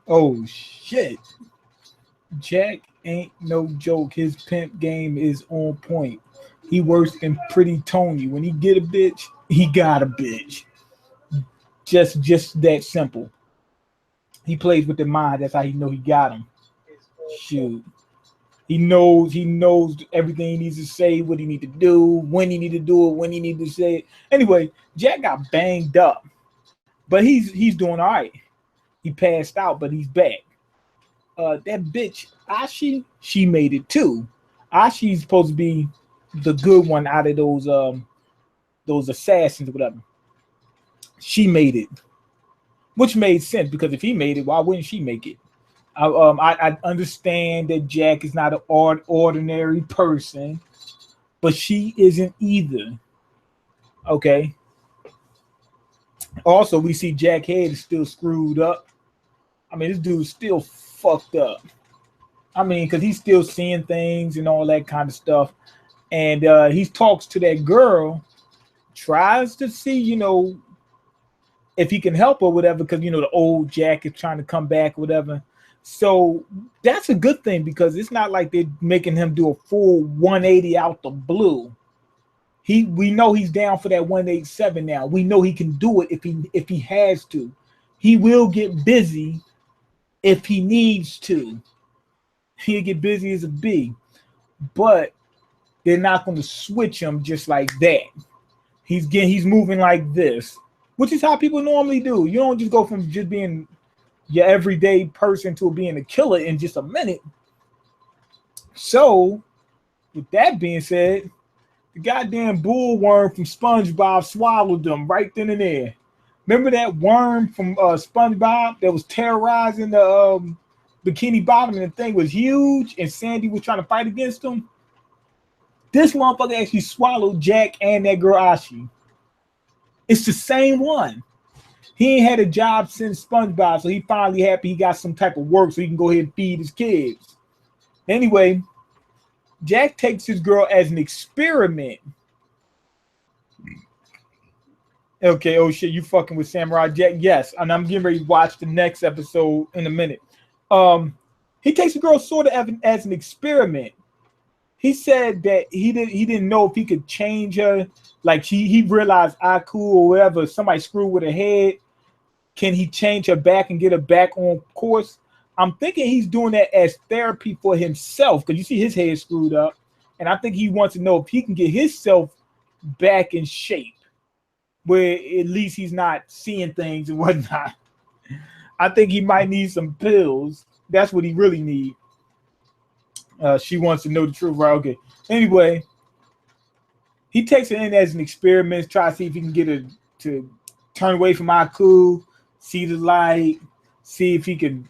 Oh shit. Jack ain't no joke. His pimp game is on point. He worse than Pretty Tony. When he get a bitch, he got a bitch. Just that simple. He plays with the mind. That's how he know he got him. Shoot. He knows everything he needs to say, what he need to do, when he need to do it, when he need to say it. Anyway, Jack got banged up, but he's doing all right. He passed out, but he's back. That bitch Ashi, she made it too. Ashi's supposed to be the good one out of those assassins or whatever. She made it, which made sense because if he made it, why wouldn't she make it? I understand that Jack is not an ordinary person, but she isn't either. Okay. Also, we see Jack Head is still screwed up. I mean, this dude's still fucked up. I mean, because he's still seeing things and all that kind of stuff. And he talks to that girl, tries to see, if he can help or whatever, because, the old Jack is trying to come back or whatever. So that's a good thing because it's not like they're making him do a full 180 out the blue. We know he's down for that 187 now. We know he can do it if he has to. He will get busy if he needs to. He'll get busy as a bee, but they're not going to switch him just like that. He's moving like this, which is how people normally do. You don't just go from just being your everyday person to being a killer in just a minute. So, with that being said, the goddamn bullworm from SpongeBob swallowed them right then and there. Remember that worm from SpongeBob that was terrorizing the Bikini Bottom and the thing was huge and Sandy was trying to fight against him? This motherfucker actually swallowed Jack and that girl Ashi. It's the same one. He ain't had a job since SpongeBob, so he finally happy he got some type of work so he can go ahead and feed his kids. Anyway, Jack takes his girl as an experiment. Okay, oh shit, you fucking with Samurai Jack? Yes, and I'm getting ready to watch the next episode in a minute. He takes the girl sort of as an experiment. He said that he didn't know if he could change her. Like he realized Aku or whatever, somebody screwed with her head. Can he change her back and get her back on course? I'm thinking he's doing that as therapy for himself because you see his head screwed up. And I think he wants to know if he can get himself back in shape where at least he's not seeing things and whatnot. I think he might need some pills. That's what he really needs. She wants to know the truth, right? Okay. Anyway, he takes her in as an experiment, try to see if he can get her to turn away from Aku, see the light, see if he can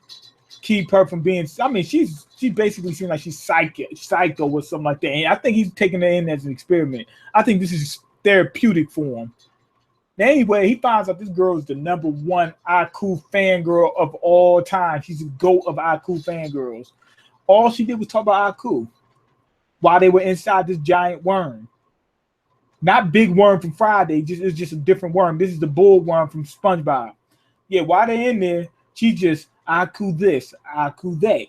keep her from being. I mean, she basically seems like she's psycho or something like that. And I think he's taking her in as an experiment. I think this is therapeutic for him. Now, anyway, he finds out this girl is the #1 Aku fangirl of all time. She's the GOAT of Aku fangirls. All she did was talk about Aku while they were inside this giant worm. Not Big Worm from Friday, it's just a different worm. This is the bull worm from SpongeBob. Yeah, while they're in there, she just Aku this, Aku that.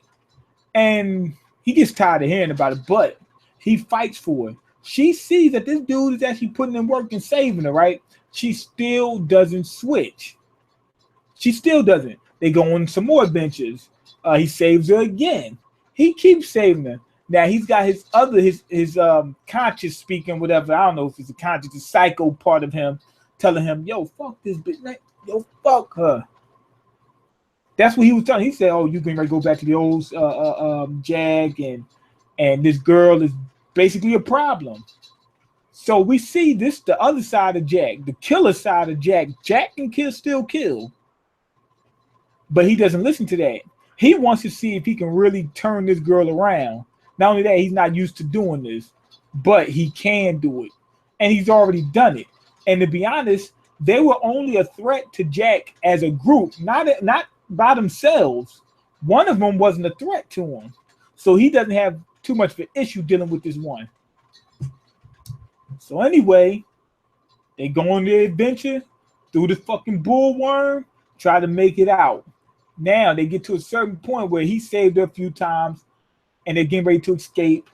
And he gets tired of hearing about it, but he fights for it. She sees that this dude is actually putting in work and saving her, right? She still doesn't switch. She still doesn't. They go on some more adventures. He saves her again. He keeps saving her. Now he's got his conscious speaking, whatever. I don't know if it's a conscious, the psycho part of him telling him, yo, fuck this bitch. Yo, fuck her. That's what he was telling. He said, oh, you can go back to the old Jag and this girl is basically a problem. So we see this, the other side of Jack, the killer side of Jack. Jack can still kill. But he doesn't listen to that. He wants to see if he can really turn this girl around. Not only that, he's not used to doing this, but he can do it. And he's already done it. And to be honest, they were only a threat to Jack as a group, not by themselves. One of them wasn't a threat to him. So he doesn't have too much of an issue dealing with this one. So anyway, they go on their adventure through the fucking bullworm, try to make it out. now they get to a certain point where he saved her a few times, and they're getting ready to escape,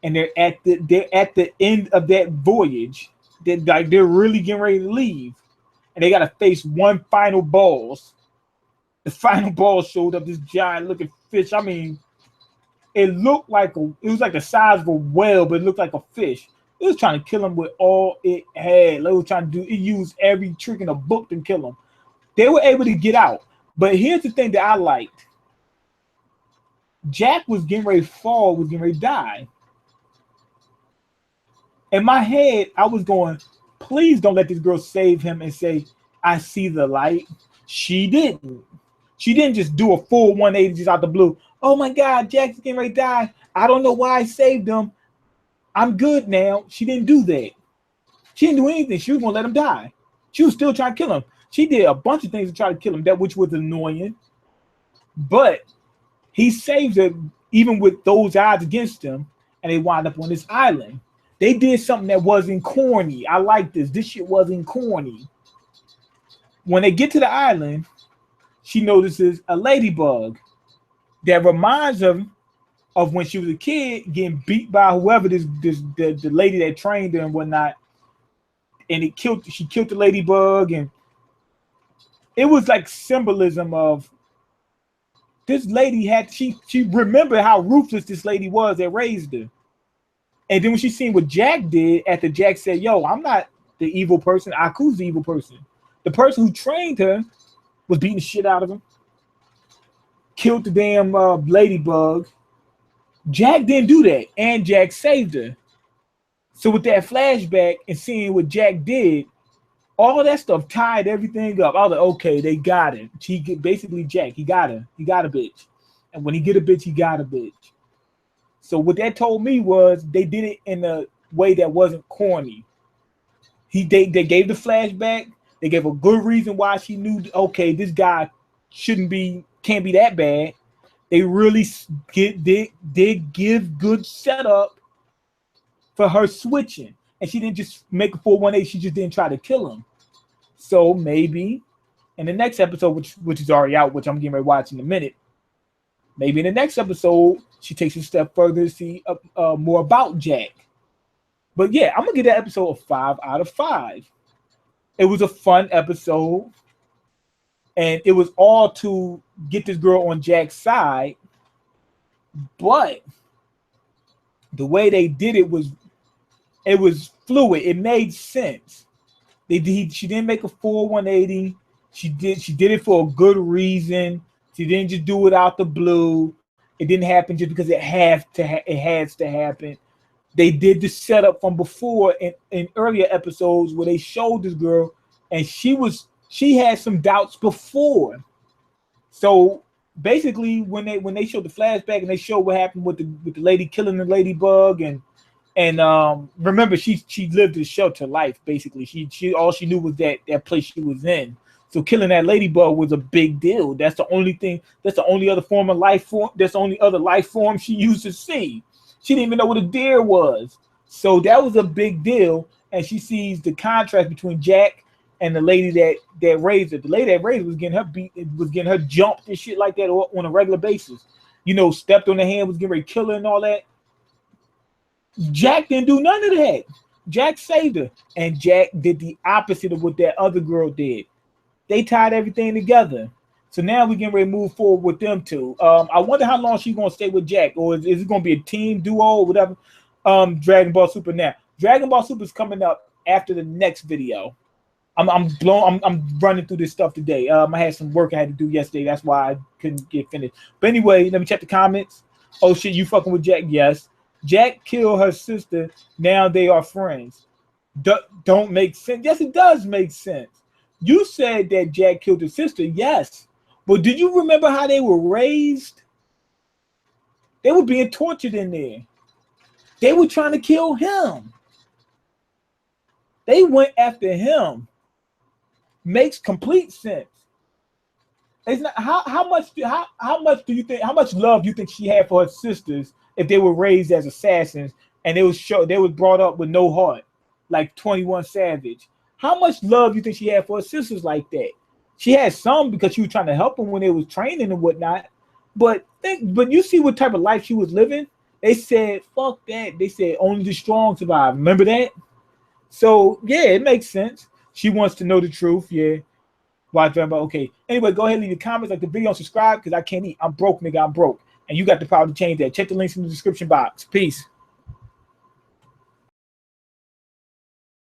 and they're at the end of that voyage. They're really getting ready to leave, and they got to face one final boss. The final boss showed up, this giant looking fish. I mean, it was like the size of a whale, but it looked like a fish. It was trying to kill him with all it had. It was trying to do. It used every trick in the book to kill him. They were able to get out. But here's the thing that I liked. Jack was getting ready to fall, was getting ready to die. In my head, I was going, please don't let this girl save him and say, I see the light. She didn't. She didn't just do a full 180 just out the blue. Oh my God, Jack's getting ready to die. I don't know why I saved him. I'm good now. She didn't do that. She didn't do anything. She was going to let him die. She was still trying to kill him. She did a bunch of things to try to kill him, which was annoying. But he saves her even with those odds against him, and they wind up on this island. They did something that wasn't corny. I like this. This shit wasn't corny. When they get to the island, she notices a ladybug that reminds her of when she was a kid getting beat by whoever the lady that trained her and whatnot, and she killed the ladybug, and it was like symbolism of this lady she remembered how ruthless this lady was that raised her. And then when she seen what Jack did, after Jack said, yo, I'm not the evil person, Aku's the evil person. The person who trained her was beating the shit out of him, killed the damn ladybug. Jack didn't do that, and Jack saved her. So with that flashback and seeing what Jack did, all that stuff tied everything up. I was like, okay, they got it. Basically Jack, he got her. He got a bitch. And when he get a bitch, he got a bitch. So what that told me was they did it in a way that wasn't corny. They gave the flashback. They gave a good reason why she knew, okay, this guy can't be that bad. They really did give good setup for her switching. And she didn't just make a full 180, she just didn't try to kill him. So maybe in the next episode, which is already out, which I'm getting ready to watch in a minute, maybe in the next episode, she takes a step further to see more about Jack. But yeah, I'm going to give that episode a 5 out of 5. It was a fun episode. And it was all to get this girl on Jack's side. But the way they did it was fluid. It made sense. She didn't make a full 180. She did it for a good reason. She didn't just do it out the blue. It didn't happen just because it has to happen. They did the setup from before in earlier episodes where they showed this girl, and she had some doubts before. So basically, when they showed the flashback and they showed what happened with the lady killing the ladybug, and remember she lived a shelter life. Basically, she all she knew was that place she was in. So killing that ladybug was a big deal. That's the only thing. That's the only other form of life form. That's the only other life form she used to see. She didn't even know what a deer was. So that was a big deal. And she sees the contrast between Jack and the lady that raised her. The lady that raised her was getting her beat, was getting her jumped and shit like that on a regular basis. You know, stepped on the hand, was getting ready to kill her and all that. Jack didn't do none of that. Jack saved her. And Jack did the opposite of what that other girl did. They tied everything together. So now we can ready to move forward with them two. I wonder how long she's going to stay with Jack. Or is it going to be a team duo or whatever? Dragon Ball Super now. Dragon Ball Super is coming up after the next video. I'm running through this stuff today. I had some work I had to do yesterday. That's why I couldn't get finished. But anyway, let me check the comments. Oh shit, you fucking with Jack? Yes. Jack killed her sister. Now they are friends. Don't make sense. Yes, it does make sense. You said that Jack killed his sister. Yes. But did you remember how they were raised? They were being tortured in there. They were trying to kill him. They went after him. Makes complete sense. It's not how much do you think, how much love do you think she had for her sisters if they were raised as assassins and they was brought up with no heart, like 21 Savage? How much love do you think she had for her sisters like that? She had some because she was trying to help him when they was training and whatnot. But you see what type of life she was living. They said, fuck that. They said only the strong survive. Remember that? So yeah, it makes sense. She wants to know the truth. Yeah. Watch about okay. Anyway, go ahead and leave your comments, like the video, and subscribe because I can't eat. I'm broke, nigga. I'm broke. And you got the power to change that. Check the links in the description box. Peace.